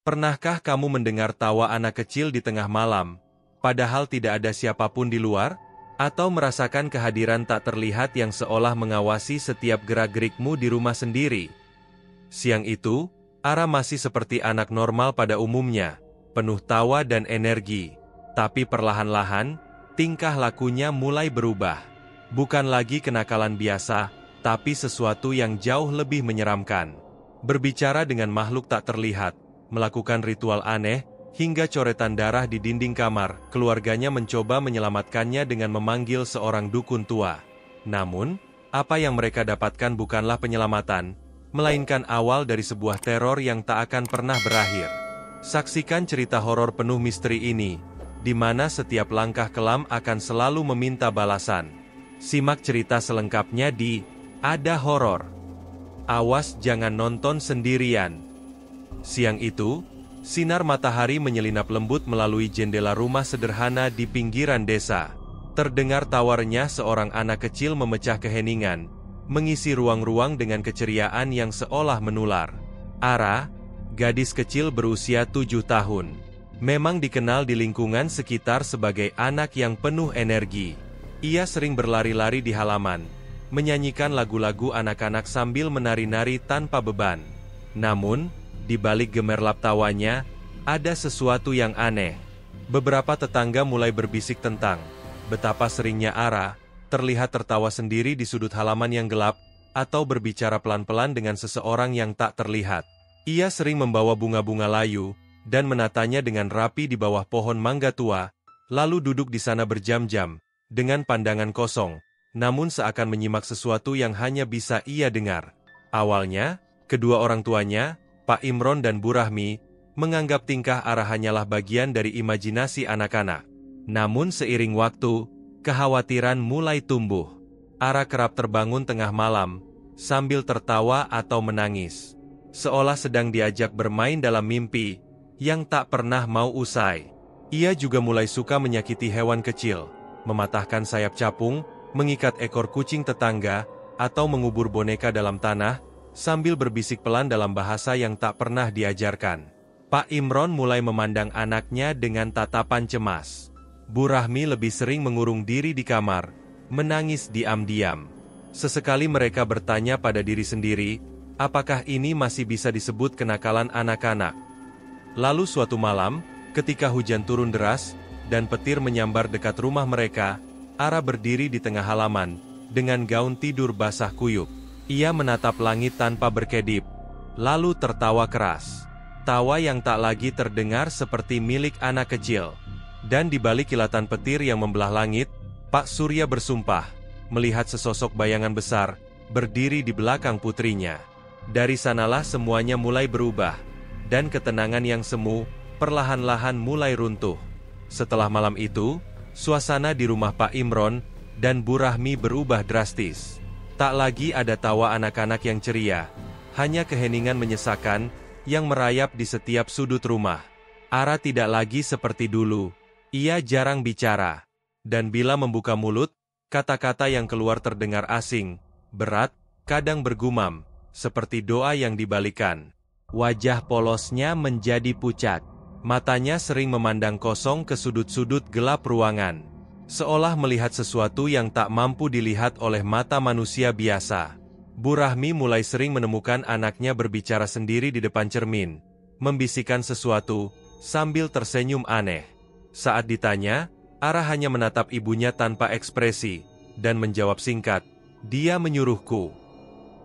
Pernahkah kamu mendengar tawa anak kecil di tengah malam, padahal tidak ada siapapun di luar? Atau merasakan kehadiran tak terlihat yang seolah mengawasi setiap gerak-gerikmu di rumah sendiri? Siang itu, Ara masih seperti anak normal pada umumnya, penuh tawa dan energi. Tapi perlahan-lahan, tingkah lakunya mulai berubah. Bukan lagi kenakalan biasa, tapi sesuatu yang jauh lebih menyeramkan. Berbicara dengan makhluk tak terlihat, melakukan ritual aneh, hingga coretan darah di dinding kamar. Keluarganya mencoba menyelamatkannya dengan memanggil seorang dukun tua. Namun, apa yang mereka dapatkan bukanlah penyelamatan, melainkan awal dari sebuah teror yang tak akan pernah berakhir. Saksikan cerita horor penuh misteri ini, di mana setiap langkah kelam akan selalu meminta balasan. Simak cerita selengkapnya di Ada Horor. Awas jangan nonton sendirian. Siang itu, sinar matahari menyelinap lembut melalui jendela rumah sederhana di pinggiran desa. Terdengar tawarnya seorang anak kecil memecah keheningan, mengisi ruang-ruang dengan keceriaan yang seolah menular. Ara, gadis kecil berusia 7 tahun, memang dikenal di lingkungan sekitar sebagai anak yang penuh energi. Ia sering berlari-lari di halaman, menyanyikan lagu-lagu anak-anak sambil menari-nari tanpa beban. Namun, di balik gemerlap tawanya, ada sesuatu yang aneh. Beberapa tetangga mulai berbisik tentang betapa seringnya Ara terlihat tertawa sendiri di sudut halaman yang gelap, atau berbicara pelan-pelan dengan seseorang yang tak terlihat. Ia sering membawa bunga-bunga layu, dan menatanya dengan rapi di bawah pohon mangga tua, lalu duduk di sana berjam-jam, dengan pandangan kosong, namun seakan menyimak sesuatu yang hanya bisa ia dengar. Awalnya, kedua orang tuanya, Pak Imron dan Bu Rahmi, menganggap tingkah Ara hanyalah bagian dari imajinasi anak-anak. Namun seiring waktu, kekhawatiran mulai tumbuh. Ara kerap terbangun tengah malam, sambil tertawa atau menangis, seolah sedang diajak bermain dalam mimpi, yang tak pernah mau usai. Ia juga mulai suka menyakiti hewan kecil, mematahkan sayap capung, mengikat ekor kucing tetangga, atau mengubur boneka dalam tanah, sambil berbisik pelan dalam bahasa yang tak pernah diajarkan. Pak Imron mulai memandang anaknya dengan tatapan cemas. Bu Rahmi lebih sering mengurung diri di kamar, menangis diam-diam. Sesekali mereka bertanya pada diri sendiri, apakah ini masih bisa disebut kenakalan anak-anak? Lalu suatu malam, ketika hujan turun deras, dan petir menyambar dekat rumah mereka, Ara berdiri di tengah halaman, dengan gaun tidur basah kuyup. Ia menatap langit tanpa berkedip, lalu tertawa keras. Tawa yang tak lagi terdengar seperti milik anak kecil. Dan di balik kilatan petir yang membelah langit, Pak Surya bersumpah, melihat sesosok bayangan besar, berdiri di belakang putrinya. Dari sanalah semuanya mulai berubah, dan ketenangan yang semu, perlahan-lahan mulai runtuh. Setelah malam itu, suasana di rumah Pak Imron dan Bu Rahmi berubah drastis. Tak lagi ada tawa anak-anak yang ceria, hanya keheningan menyesakan yang merayap di setiap sudut rumah. Ara tidak lagi seperti dulu. Ia jarang bicara, dan bila membuka mulut, kata-kata yang keluar terdengar asing, berat, kadang bergumam, seperti doa yang dibalikan. Wajah polosnya menjadi pucat. Matanya sering memandang kosong ke sudut-sudut gelap ruangan, seolah melihat sesuatu yang tak mampu dilihat oleh mata manusia biasa. Bu Rahmi mulai sering menemukan anaknya berbicara sendiri di depan cermin, membisikkan sesuatu, sambil tersenyum aneh. Saat ditanya, Ara hanya menatap ibunya tanpa ekspresi, dan menjawab singkat, "Dia menyuruhku."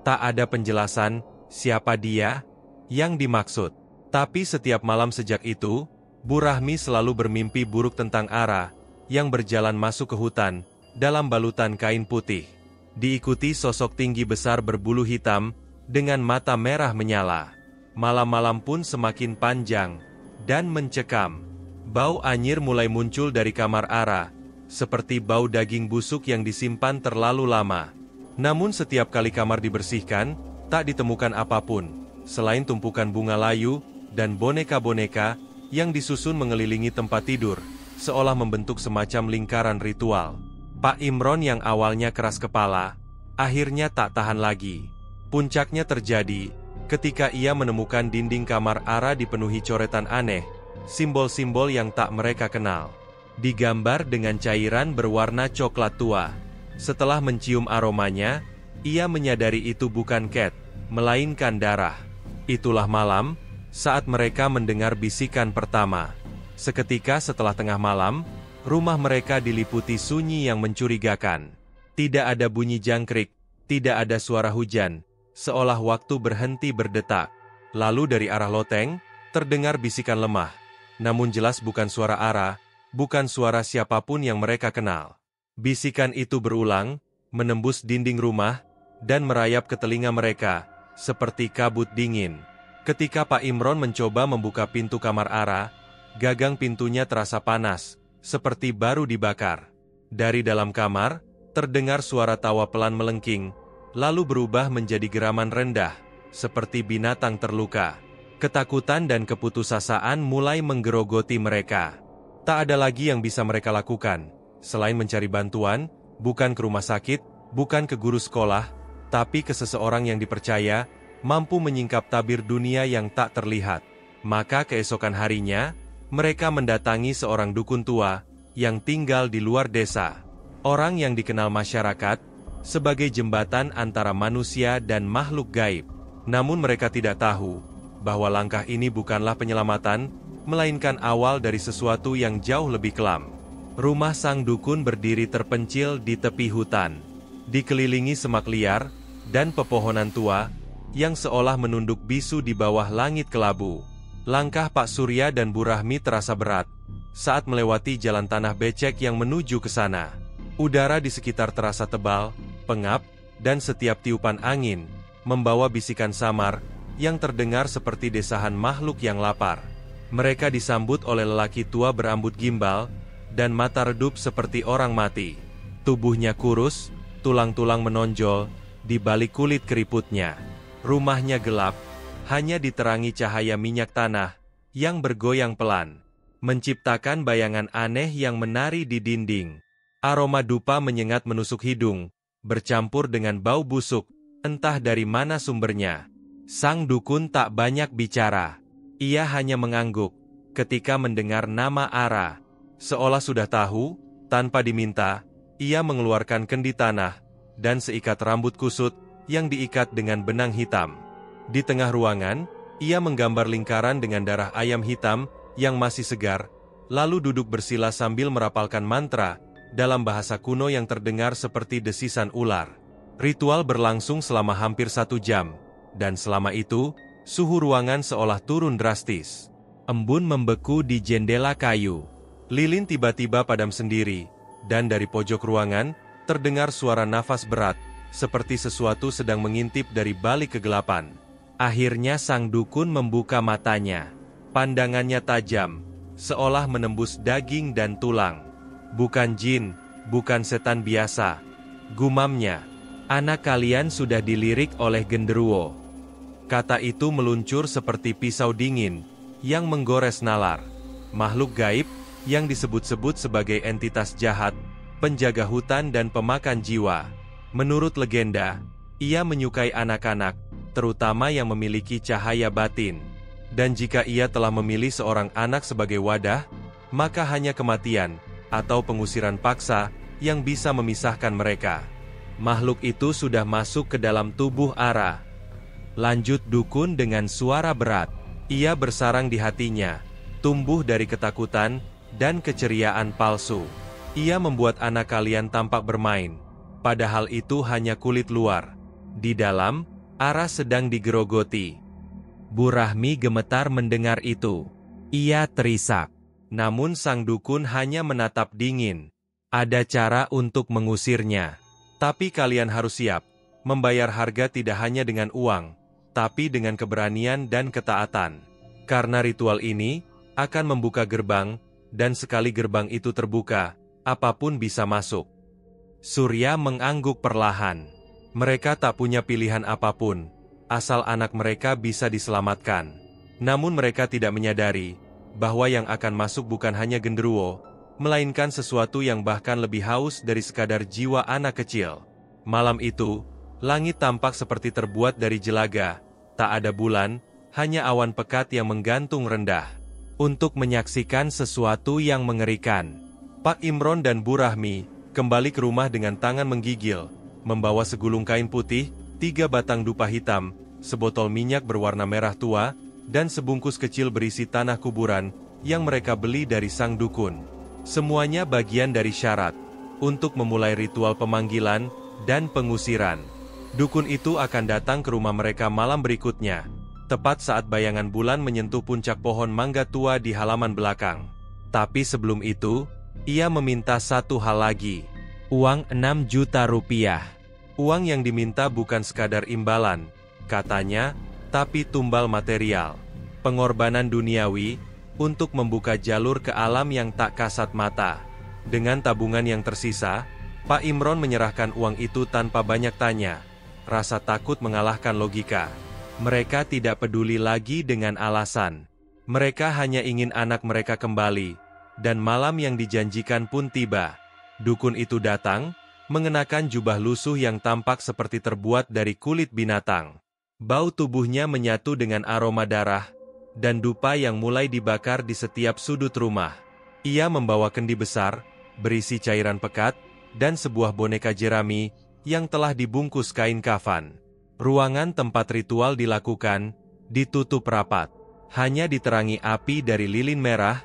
Tak ada penjelasan, siapa dia, yang dimaksud. Tapi setiap malam sejak itu, Bu Rahmi selalu bermimpi buruk tentang Ara, yang berjalan masuk ke hutan, dalam balutan kain putih. Diikuti sosok tinggi besar berbulu hitam, dengan mata merah menyala. Malam-malam pun semakin panjang, dan mencekam. Bau anyir mulai muncul dari kamar Ara, seperti bau daging busuk yang disimpan terlalu lama. Namun setiap kali kamar dibersihkan, tak ditemukan apapun, selain tumpukan bunga layu, dan boneka-boneka, yang disusun mengelilingi tempat tidur, seolah membentuk semacam lingkaran ritual. Pak Imron yang awalnya keras kepala, akhirnya tak tahan lagi. Puncaknya terjadi, Ketika ia menemukan dinding kamar Ara dipenuhi coretan aneh, simbol-simbol yang tak mereka kenal, digambar dengan cairan berwarna coklat tua. Setelah mencium aromanya, ia menyadari itu bukan cat, melainkan darah. Itulah malam, saat mereka mendengar bisikan pertama. Seketika setelah tengah malam, rumah mereka diliputi sunyi yang mencurigakan. Tidak ada bunyi jangkrik, tidak ada suara hujan, seolah waktu berhenti berdetak. Lalu dari arah loteng, terdengar bisikan lemah. Namun jelas bukan suara Ara, bukan suara siapapun yang mereka kenal. Bisikan itu berulang, menembus dinding rumah, dan merayap ke telinga mereka, seperti kabut dingin. Ketika Pak Imron mencoba membuka pintu kamar Ara, gagang pintunya terasa panas, seperti baru dibakar. Dari dalam kamar, terdengar suara tawa pelan melengking, lalu berubah menjadi geraman rendah, seperti binatang terluka. Ketakutan dan keputusasaan mulai menggerogoti mereka. Tak ada lagi yang bisa mereka lakukan, selain mencari bantuan, bukan ke rumah sakit, bukan ke guru sekolah, tapi ke seseorang yang dipercaya, mampu menyingkap tabir dunia yang tak terlihat. Maka keesokan harinya, mereka mendatangi seorang dukun tua, yang tinggal di luar desa. Orang yang dikenal masyarakat, sebagai jembatan antara manusia dan makhluk gaib. Namun mereka tidak tahu, bahwa langkah ini bukanlah penyelamatan, melainkan awal dari sesuatu yang jauh lebih kelam. Rumah sang dukun berdiri terpencil di tepi hutan, dikelilingi semak liar, dan pepohonan tua, yang seolah menunduk bisu di bawah langit kelabu. Langkah Pak Surya dan Bu Rahmi terasa berat, saat melewati jalan tanah becek yang menuju ke sana. Udara di sekitar terasa tebal, pengap, dan setiap tiupan angin, membawa bisikan samar, yang terdengar seperti desahan makhluk yang lapar. Mereka disambut oleh lelaki tua berambut gimbal, dan mata redup seperti orang mati. Tubuhnya kurus, tulang-tulang menonjol, di balik kulit keriputnya. Rumahnya gelap, hanya diterangi cahaya minyak tanah, yang bergoyang pelan, menciptakan bayangan aneh yang menari di dinding. Aroma dupa menyengat menusuk hidung, bercampur dengan bau busuk, entah dari mana sumbernya. Sang dukun tak banyak bicara. Ia hanya mengangguk ketika mendengar nama Ara. Seolah sudah tahu, tanpa diminta, ia mengeluarkan kendi tanah dan seikat rambut kusut yang diikat dengan benang hitam. Di tengah ruangan, ia menggambar lingkaran dengan darah ayam hitam yang masih segar, lalu duduk bersila sambil merapalkan mantra dalam bahasa kuno yang terdengar seperti desisan ular. Ritual berlangsung selama hampir 1 jam. Dan selama itu, suhu ruangan seolah turun drastis. Embun membeku di jendela kayu. Lilin tiba-tiba padam sendiri, dan dari pojok ruangan, terdengar suara nafas berat, seperti sesuatu sedang mengintip dari balik kegelapan. Akhirnya sang dukun membuka matanya. Pandangannya tajam, seolah menembus daging dan tulang. Bukan jin, bukan setan biasa. Gumamnya, anak kalian sudah dilirik oleh genderuwo. Kata itu meluncur seperti pisau dingin, yang menggores nalar. Makhluk gaib, yang disebut-sebut sebagai entitas jahat, penjaga hutan dan pemakan jiwa. Menurut legenda, ia menyukai anak-anak, terutama yang memiliki cahaya batin. Dan jika ia telah memilih seorang anak sebagai wadah, maka hanya kematian, atau pengusiran paksa, yang bisa memisahkan mereka. Makhluk itu sudah masuk ke dalam tubuh Ara. Lanjut dukun dengan suara berat. Ia bersarang di hatinya, tumbuh dari ketakutan dan keceriaan palsu. Ia membuat anak kalian tampak bermain, padahal itu hanya kulit luar. Di dalam, Ara sedang digerogoti. Bu Rahmi gemetar mendengar itu. Ia terisak. Namun sang dukun hanya menatap dingin. Ada cara untuk mengusirnya. Tapi kalian harus siap, membayar harga tidak hanya dengan uang, tapi dengan keberanian dan ketaatan. Karena ritual ini akan membuka gerbang, dan sekali gerbang itu terbuka, apapun bisa masuk. Surya mengangguk perlahan. Mereka tak punya pilihan apapun, asal anak mereka bisa diselamatkan. Namun mereka tidak menyadari, bahwa yang akan masuk bukan hanya genderuwo, melainkan sesuatu yang bahkan lebih haus dari sekadar jiwa anak kecil. Malam itu, langit tampak seperti terbuat dari jelaga, Tak ada bulan, hanya awan pekat yang menggantung rendah. Untuk menyaksikan sesuatu yang mengerikan, Pak Imron dan Bu Rahmi kembali ke rumah dengan tangan menggigil, membawa segulung kain putih, 3 batang dupa hitam, sebotol minyak berwarna merah tua, dan sebungkus kecil berisi tanah kuburan yang mereka beli dari sang dukun. Semuanya bagian dari syarat untuk memulai ritual pemanggilan dan pengusiran. Dukun itu akan datang ke rumah mereka malam berikutnya, tepat saat bayangan bulan menyentuh puncak pohon mangga tua di halaman belakang. Tapi sebelum itu, ia meminta satu hal lagi. Uang 6 juta rupiah. Uang yang diminta bukan sekadar imbalan, katanya, tapi tumbal material. Pengorbanan duniawi, untuk membuka jalur ke alam yang tak kasat mata. Dengan tabungan yang tersisa, Pak Imron menyerahkan uang itu tanpa banyak tanya. Rasa takut mengalahkan logika. Mereka tidak peduli lagi dengan alasan. Mereka hanya ingin anak mereka kembali. Dan malam yang dijanjikan pun tiba. Dukun itu datang, mengenakan jubah lusuh yang tampak seperti terbuat dari kulit binatang. Bau tubuhnya menyatu dengan aroma darah, dan dupa yang mulai dibakar di setiap sudut rumah. Ia membawa kendi besar, berisi cairan pekat, dan sebuah boneka jerami, yang telah dibungkus kain kafan. Ruangan tempat ritual dilakukan, ditutup rapat. Hanya diterangi api dari lilin merah,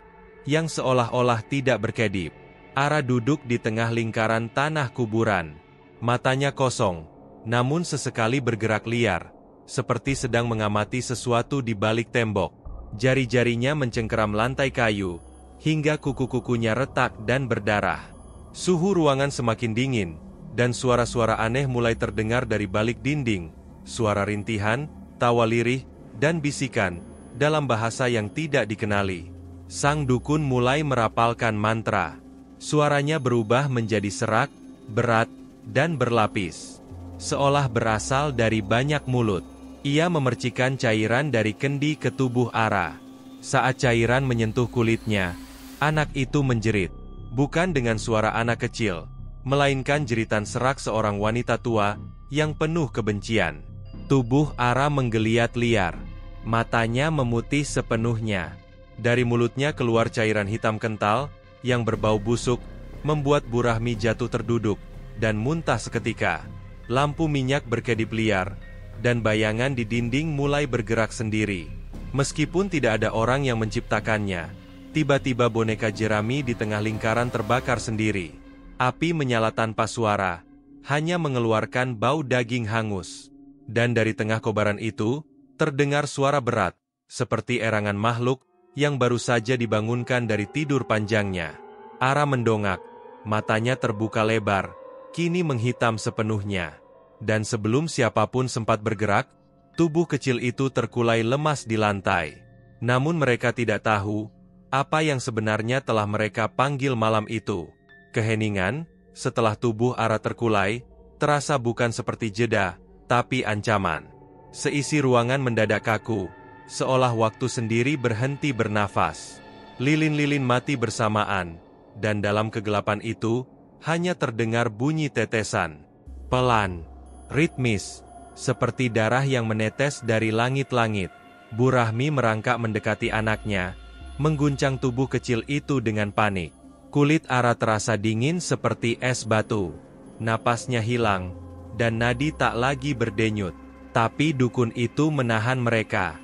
yang seolah-olah tidak berkedip. Ara duduk di tengah lingkaran tanah kuburan. Matanya kosong, namun sesekali bergerak liar, seperti sedang mengamati sesuatu di balik tembok. Jari-jarinya mencengkeram lantai kayu, hingga kuku-kukunya retak dan berdarah. Suhu ruangan semakin dingin, dan suara-suara aneh mulai terdengar dari balik dinding. Suara rintihan, tawa lirih, dan bisikan, dalam bahasa yang tidak dikenali. Sang dukun mulai merapalkan mantra. Suaranya berubah menjadi serak, berat, dan berlapis. Seolah berasal dari banyak mulut. Ia memercikan cairan dari kendi ke tubuh Ara. Saat cairan menyentuh kulitnya, anak itu menjerit. Bukan dengan suara anak kecil, melainkan jeritan serak seorang wanita tua, yang penuh kebencian. Tubuh Ara menggeliat liar. Matanya memutih sepenuhnya. Dari mulutnya keluar cairan hitam kental, yang berbau busuk, membuat Bu Rahmi jatuh terduduk, dan muntah seketika. Lampu minyak berkedip liar, dan bayangan di dinding mulai bergerak sendiri. Meskipun tidak ada orang yang menciptakannya, tiba-tiba boneka jerami di tengah lingkaran terbakar sendiri. Api menyala tanpa suara, hanya mengeluarkan bau daging hangus. Dan dari tengah kobaran itu, terdengar suara berat, seperti erangan makhluk, yang baru saja dibangunkan dari tidur panjangnya. Ara mendongak, matanya terbuka lebar, kini menghitam sepenuhnya. Dan sebelum siapapun sempat bergerak, tubuh kecil itu terkulai lemas di lantai. Namun mereka tidak tahu, apa yang sebenarnya telah mereka panggil malam itu. Keheningan, setelah tubuh Ara terkulai, terasa bukan seperti jeda, tapi ancaman. Seisi ruangan mendadak kaku, seolah waktu sendiri berhenti bernafas. Lilin-lilin mati bersamaan, dan dalam kegelapan itu, hanya terdengar bunyi tetesan. Pelan, ritmis, seperti darah yang menetes dari langit-langit. Bu Rahmi merangkak mendekati anaknya, mengguncang tubuh kecil itu dengan panik. Kulit Ara terasa dingin seperti es batu. Napasnya hilang, dan nadi tak lagi berdenyut. Tapi dukun itu menahan mereka.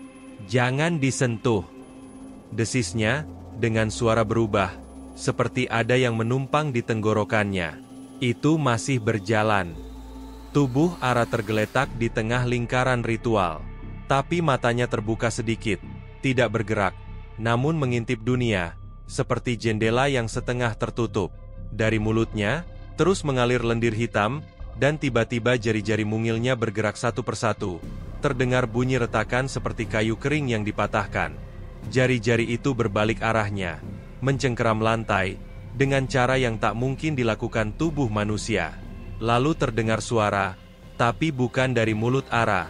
"Jangan disentuh," desisnya, dengan suara berubah, seperti ada yang menumpang di tenggorokannya. Itu masih berjalan. Tubuh Ara tergeletak di tengah lingkaran ritual. Tapi matanya terbuka sedikit, tidak bergerak, namun mengintip dunia, seperti jendela yang setengah tertutup. Dari mulutnya, terus mengalir lendir hitam, dan tiba-tiba jari-jari mungilnya bergerak satu persatu. Terdengar bunyi retakan seperti kayu kering yang dipatahkan. Jari-jari itu berbalik arahnya, mencengkeram lantai, dengan cara yang tak mungkin dilakukan tubuh manusia. Lalu terdengar suara, tapi bukan dari mulut Ara.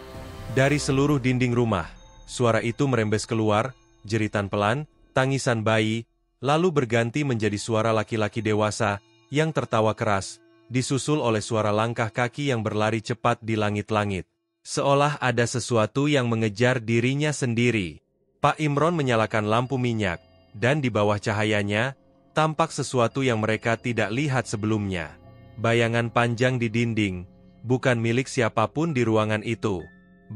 Dari seluruh dinding rumah, suara itu merembes keluar, jeritan pelan, tangisan bayi, lalu berganti menjadi suara laki-laki dewasa, yang tertawa keras, disusul oleh suara langkah kaki yang berlari cepat di langit-langit. Seolah ada sesuatu yang mengejar dirinya sendiri. Pak Imron menyalakan lampu minyak, dan di bawah cahayanya, tampak sesuatu yang mereka tidak lihat sebelumnya. Bayangan panjang di dinding, bukan milik siapapun di ruangan itu.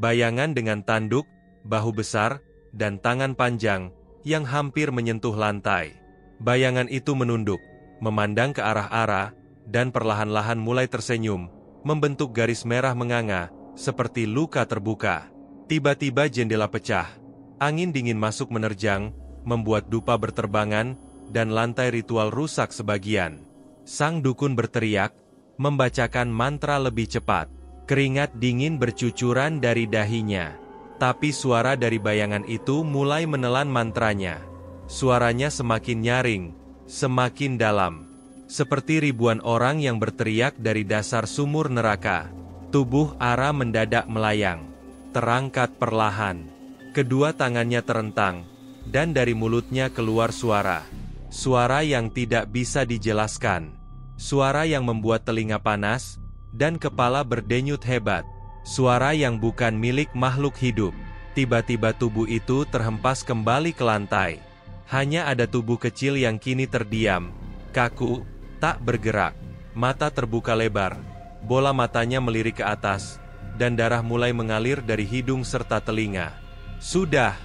Bayangan dengan tanduk, bahu besar, dan tangan panjang, yang hampir menyentuh lantai. Bayangan itu menunduk, memandang ke arah Ara, dan perlahan-lahan mulai tersenyum, membentuk garis merah menganga, seperti luka terbuka. Tiba-tiba jendela pecah. Angin dingin masuk menerjang, membuat dupa berterbangan, dan lantai ritual rusak sebagian. Sang dukun berteriak, membacakan mantra lebih cepat. Keringat dingin bercucuran dari dahinya. Tapi suara dari bayangan itu mulai menelan mantranya. Suaranya semakin nyaring, semakin dalam. Seperti ribuan orang yang berteriak dari dasar sumur neraka. Tubuh Ara mendadak melayang, terangkat perlahan. Kedua tangannya terentang, dan dari mulutnya keluar suara. Suara yang tidak bisa dijelaskan. Suara yang membuat telinga panas, dan kepala berdenyut hebat. Suara yang bukan milik makhluk hidup. Tiba-tiba tubuh itu terhempas kembali ke lantai. Hanya ada tubuh kecil yang kini terdiam, kaku, tak bergerak. Mata terbuka lebar, bola matanya melirik ke atas, dan darah mulai mengalir dari hidung serta telinga. "Sudah,"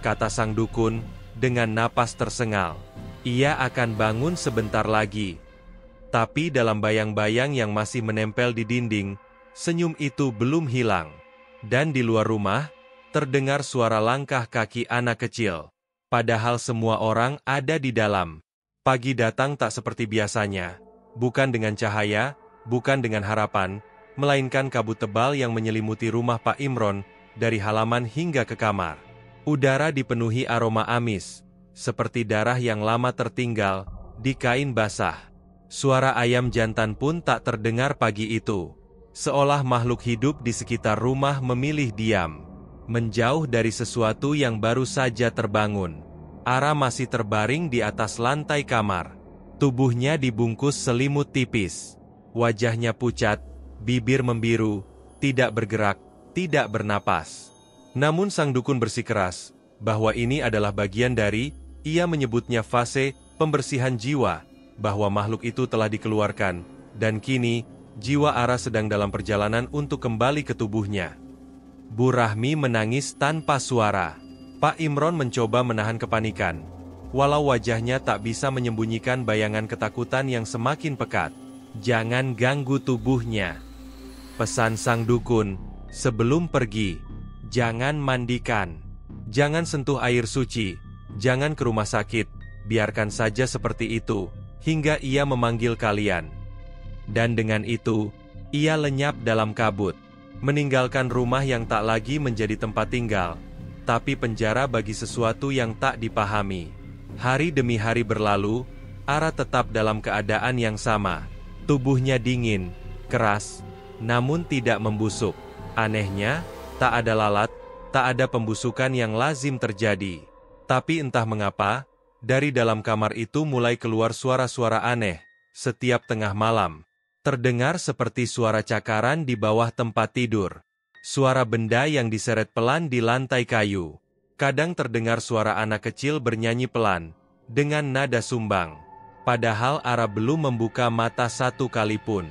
kata sang dukun, dengan napas tersengal. "Ia akan bangun sebentar lagi." Tapi dalam bayang-bayang yang masih menempel di dinding, senyum itu belum hilang. Dan di luar rumah, terdengar suara langkah kaki anak kecil. Padahal semua orang ada di dalam. Pagi datang tak seperti biasanya. Bukan dengan cahaya, bukan dengan harapan, melainkan kabut tebal yang menyelimuti rumah Pak Imron, dari halaman hingga ke kamar. Udara dipenuhi aroma amis, seperti darah yang lama tertinggal, di kain basah. Suara ayam jantan pun tak terdengar pagi itu. Seolah makhluk hidup di sekitar rumah memilih diam, menjauh dari sesuatu yang baru saja terbangun. Ara masih terbaring di atas lantai kamar. Tubuhnya dibungkus selimut tipis. Wajahnya pucat, bibir membiru, tidak bergerak, tidak bernapas. Namun sang dukun bersikeras, bahwa ini adalah bagian dari, ia menyebutnya fase pembersihan jiwa, bahwa makhluk itu telah dikeluarkan, dan kini, jiwa Ara sedang dalam perjalanan untuk kembali ke tubuhnya. Bu Rahmi menangis tanpa suara. Pak Imron mencoba menahan kepanikan. Walau wajahnya tak bisa menyembunyikan bayangan ketakutan yang semakin pekat. "Jangan ganggu tubuhnya," pesan sang dukun, "sebelum pergi. Jangan mandikan. Jangan sentuh air suci. Jangan ke rumah sakit. Biarkan saja seperti itu, hingga ia memanggil kalian." Dan dengan itu, ia lenyap dalam kabut, meninggalkan rumah yang tak lagi menjadi tempat tinggal, tapi penjara bagi sesuatu yang tak dipahami. Hari demi hari berlalu, Ara tetap dalam keadaan yang sama. Tubuhnya dingin, keras, namun tidak membusuk. Anehnya, tak ada lalat, tak ada pembusukan yang lazim terjadi. Tapi entah mengapa, dari dalam kamar itu mulai keluar suara-suara aneh. Setiap tengah malam, terdengar seperti suara cakaran di bawah tempat tidur. Suara benda yang diseret pelan di lantai kayu. Kadang terdengar suara anak kecil bernyanyi pelan, dengan nada sumbang. Padahal Ara belum membuka mata satu kali pun.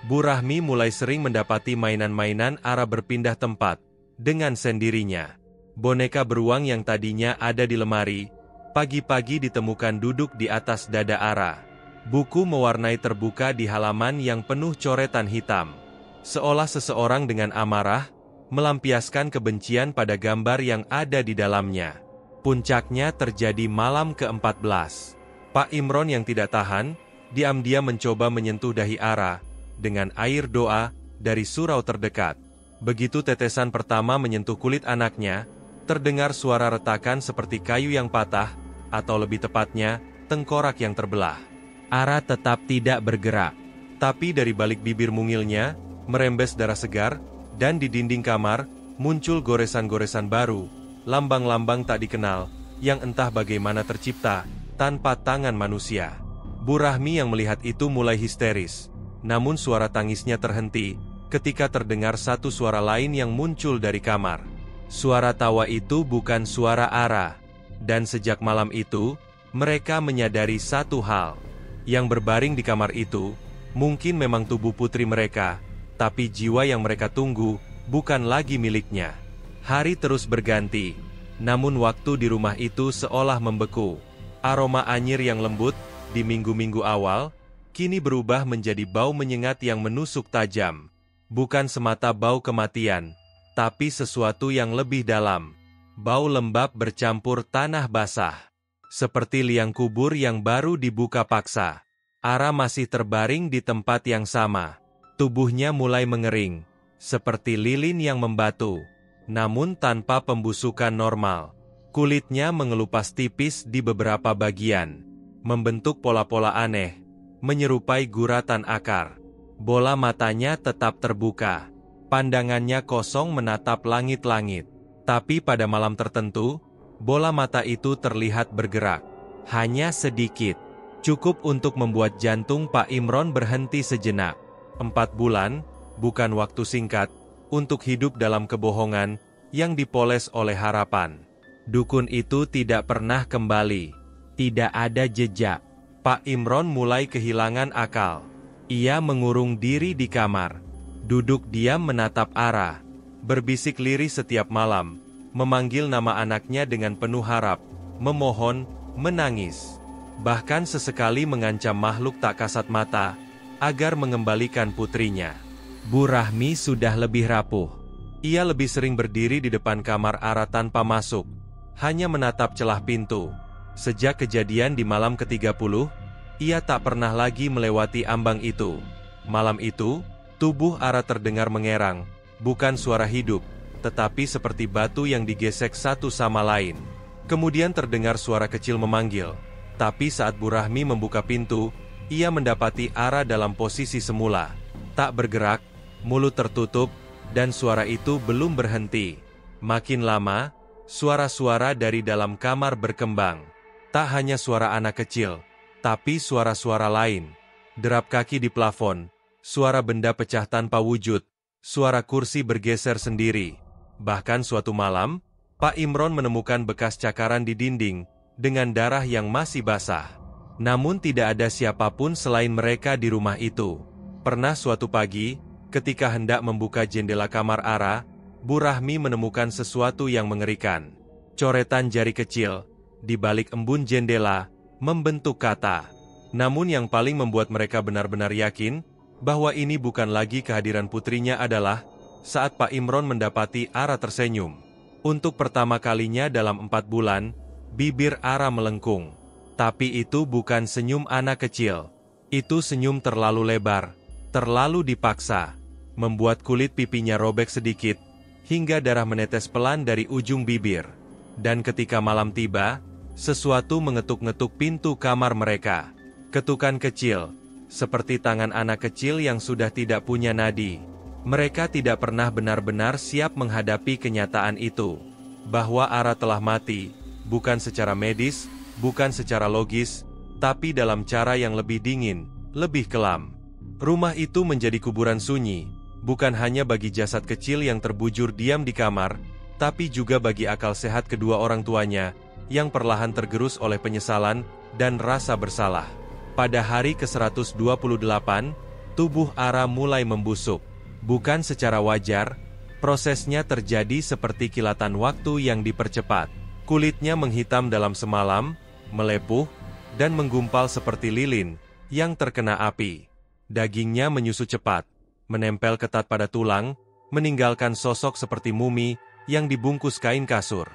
Bu Rahmi mulai sering mendapati mainan-mainan Ara berpindah tempat, dengan sendirinya. Boneka beruang yang tadinya ada di lemari, pagi-pagi ditemukan duduk di atas dada Ara. Buku mewarnai terbuka di halaman yang penuh coretan hitam. Seolah seseorang dengan amarah, melampiaskan kebencian pada gambar yang ada di dalamnya. Puncaknya terjadi malam ke-14. Pak Imron yang tidak tahan, diam-diam mencoba menyentuh dahi Ara, dengan air doa, dari surau terdekat. Begitu tetesan pertama menyentuh kulit anaknya, terdengar suara retakan seperti kayu yang patah, atau lebih tepatnya, tengkorak yang terbelah. Ara tetap tidak bergerak, tapi dari balik bibir mungilnya, merembes darah segar, dan di dinding kamar, muncul goresan-goresan baru, lambang-lambang tak dikenal, yang entah bagaimana tercipta, tanpa tangan manusia. Bu Rahmi yang melihat itu mulai histeris, namun suara tangisnya terhenti, ketika terdengar satu suara lain yang muncul dari kamar. Suara tawa itu bukan suara Ara. Dan sejak malam itu, mereka menyadari satu hal. Yang berbaring di kamar itu, mungkin memang tubuh putri mereka, tapi jiwa yang mereka tunggu, bukan lagi miliknya. Hari terus berganti, namun waktu di rumah itu seolah membeku. Aroma anyir yang lembut, di minggu-minggu awal, kini berubah menjadi bau menyengat yang menusuk tajam. Bukan semata bau kematian, tapi sesuatu yang lebih dalam. Bau lembab bercampur tanah basah. Seperti liang kubur yang baru dibuka paksa. Ara masih terbaring di tempat yang sama. Tubuhnya mulai mengering, seperti lilin yang membatu. Namun tanpa pembusukan normal. Kulitnya mengelupas tipis di beberapa bagian. Membentuk pola-pola aneh, menyerupai guratan akar. Bola matanya tetap terbuka. Pandangannya kosong menatap langit-langit. Tapi pada malam tertentu, bola mata itu terlihat bergerak. Hanya sedikit. Cukup untuk membuat jantung Pak Imron berhenti sejenak. 4 bulan, bukan waktu singkat, untuk hidup dalam kebohongan yang dipoles oleh harapan. Dukun itu tidak pernah kembali. Tidak ada jejak. Pak Imron mulai kehilangan akal. Ia mengurung diri di kamar. Duduk diam menatap Ara. Berbisik lirih setiap malam. Memanggil nama anaknya dengan penuh harap. Memohon, menangis. Bahkan sesekali mengancam makhluk tak kasat mata, agar mengembalikan putrinya. Bu Rahmi sudah lebih rapuh. Ia lebih sering berdiri di depan kamar Ara tanpa masuk. Hanya menatap celah pintu. Sejak kejadian di malam ke-30, ia tak pernah lagi melewati ambang itu. Malam itu, tubuh Ara terdengar mengerang, bukan suara hidup, tetapi seperti batu yang digesek satu sama lain. Kemudian terdengar suara kecil memanggil, tapi saat Bu Rahmi membuka pintu, ia mendapati Ara dalam posisi semula. Tak bergerak, mulut tertutup, dan suara itu belum berhenti. Makin lama, suara-suara dari dalam kamar berkembang. Tak hanya suara anak kecil, tapi suara-suara lain. Derap kaki di plafon, suara benda pecah tanpa wujud, suara kursi bergeser sendiri. Bahkan suatu malam, Pak Imron menemukan bekas cakaran di dinding, dengan darah yang masih basah. Namun tidak ada siapapun selain mereka di rumah itu. Pernah suatu pagi, ketika hendak membuka jendela kamar Ara, Bu Rahmi menemukan sesuatu yang mengerikan. Coretan jari kecil, di balik embun jendela, membentuk kata. Namun yang paling membuat mereka benar-benar yakin, bahwa ini bukan lagi kehadiran putrinya adalah, saat Pak Imron mendapati Ara tersenyum. Untuk pertama kalinya dalam 4 bulan, bibir Ara melengkung. Tapi itu bukan senyum anak kecil. Itu senyum terlalu lebar, terlalu dipaksa, membuat kulit pipinya robek sedikit, hingga darah menetes pelan dari ujung bibir. Dan ketika malam tiba, sesuatu mengetuk-ngetuk pintu kamar mereka. Ketukan kecil, seperti tangan anak kecil yang sudah tidak punya nadi. Mereka tidak pernah benar-benar siap menghadapi kenyataan itu. Bahwa Ara telah mati, bukan secara medis, bukan secara logis, tapi dalam cara yang lebih dingin, lebih kelam. Rumah itu menjadi kuburan sunyi, bukan hanya bagi jasad kecil yang terbujur diam di kamar, tapi juga bagi akal sehat kedua orang tuanya, yang perlahan tergerus oleh penyesalan dan rasa bersalah. Pada hari ke-128, tubuh Ara mulai membusuk. Bukan secara wajar, prosesnya terjadi seperti kilatan waktu yang dipercepat. Kulitnya menghitam dalam semalam, melepuh, dan menggumpal seperti lilin yang terkena api. Dagingnya menyusut cepat, menempel ketat pada tulang, meninggalkan sosok seperti mumi yang dibungkus kain kasur.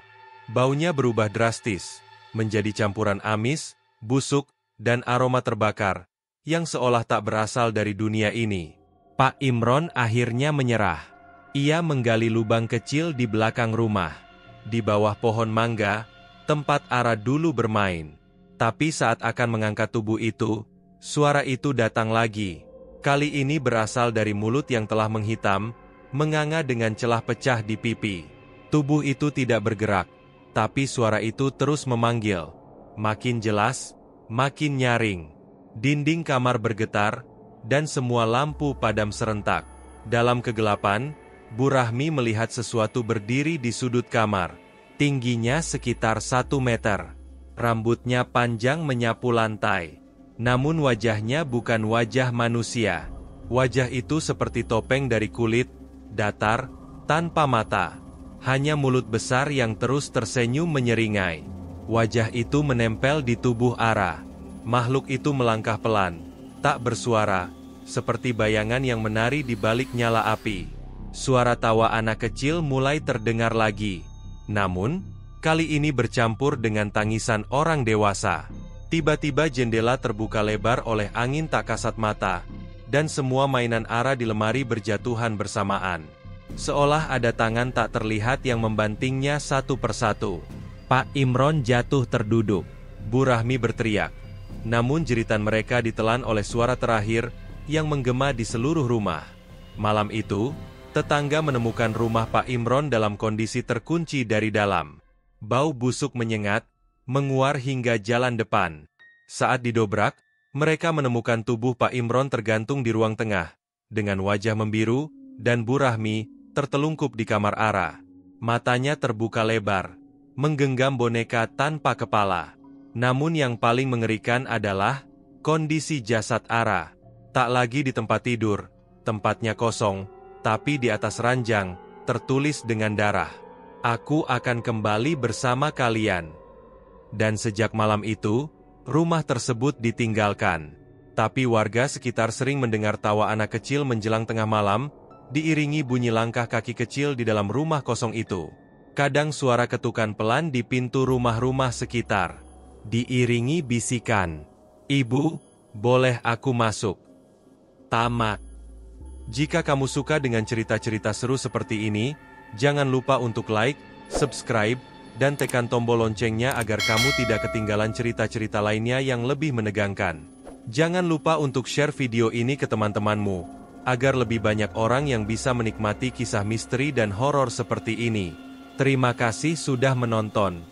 Baunya berubah drastis, menjadi campuran amis, busuk, dan aroma terbakar, yang seolah tak berasal dari dunia ini. Pak Imron akhirnya menyerah. Ia menggali lubang kecil di belakang rumah, di bawah pohon mangga, tempat Ara dulu bermain. Tapi saat akan mengangkat tubuh itu, suara itu datang lagi. Kali ini berasal dari mulut yang telah menghitam, menganga dengan celah pecah di pipi. Tubuh itu tidak bergerak, tapi suara itu terus memanggil. Makin jelas, makin nyaring. Dinding kamar bergetar, dan semua lampu padam serentak. Dalam kegelapan, Bu Rahmi melihat sesuatu berdiri di sudut kamar. Tingginya sekitar 1 meter. Rambutnya panjang menyapu lantai. Namun wajahnya bukan wajah manusia. Wajah itu seperti topeng dari kulit, datar, tanpa mata. Hanya mulut besar yang terus tersenyum menyeringai. Wajah itu menempel di tubuh Ara. Makhluk itu melangkah pelan, tak bersuara, seperti bayangan yang menari di balik nyala api. Suara tawa anak kecil mulai terdengar lagi. Namun, kali ini bercampur dengan tangisan orang dewasa. Tiba-tiba jendela terbuka lebar oleh angin tak kasat mata, dan semua mainan Ara di lemari berjatuhan bersamaan. Seolah ada tangan tak terlihat yang membantingnya satu persatu. Pak Imron jatuh terduduk. Bu Rahmi berteriak. Namun jeritan mereka ditelan oleh suara terakhir yang menggema di seluruh rumah. Malam itu, tetangga menemukan rumah Pak Imron dalam kondisi terkunci dari dalam. Bau busuk menyengat, menguar hingga jalan depan. Saat didobrak, mereka menemukan tubuh Pak Imron tergantung di ruang tengah, dengan wajah membiru, dan Bu Rahmi tertelungkup di kamar Ara. Matanya terbuka lebar, menggenggam boneka tanpa kepala. Namun yang paling mengerikan adalah kondisi jasad Ara. Tak lagi di tempat tidur, tempatnya kosong, tapi di atas ranjang, tertulis dengan darah. Aku akan kembali bersama kalian. Dan sejak malam itu, rumah tersebut ditinggalkan. Tapi warga sekitar sering mendengar tawa anak kecil menjelang tengah malam, diiringi bunyi langkah kaki kecil di dalam rumah kosong itu. Kadang suara ketukan pelan di pintu rumah-rumah sekitar. Diiringi bisikan, "Ibu, boleh aku masuk?" Tamat. Jika kamu suka dengan cerita-cerita seru seperti ini, jangan lupa untuk like, subscribe, dan tekan tombol loncengnya agar kamu tidak ketinggalan cerita-cerita lainnya yang lebih menegangkan. Jangan lupa untuk share video ini ke teman-temanmu, agar lebih banyak orang yang bisa menikmati kisah misteri dan horor seperti ini. Terima kasih sudah menonton.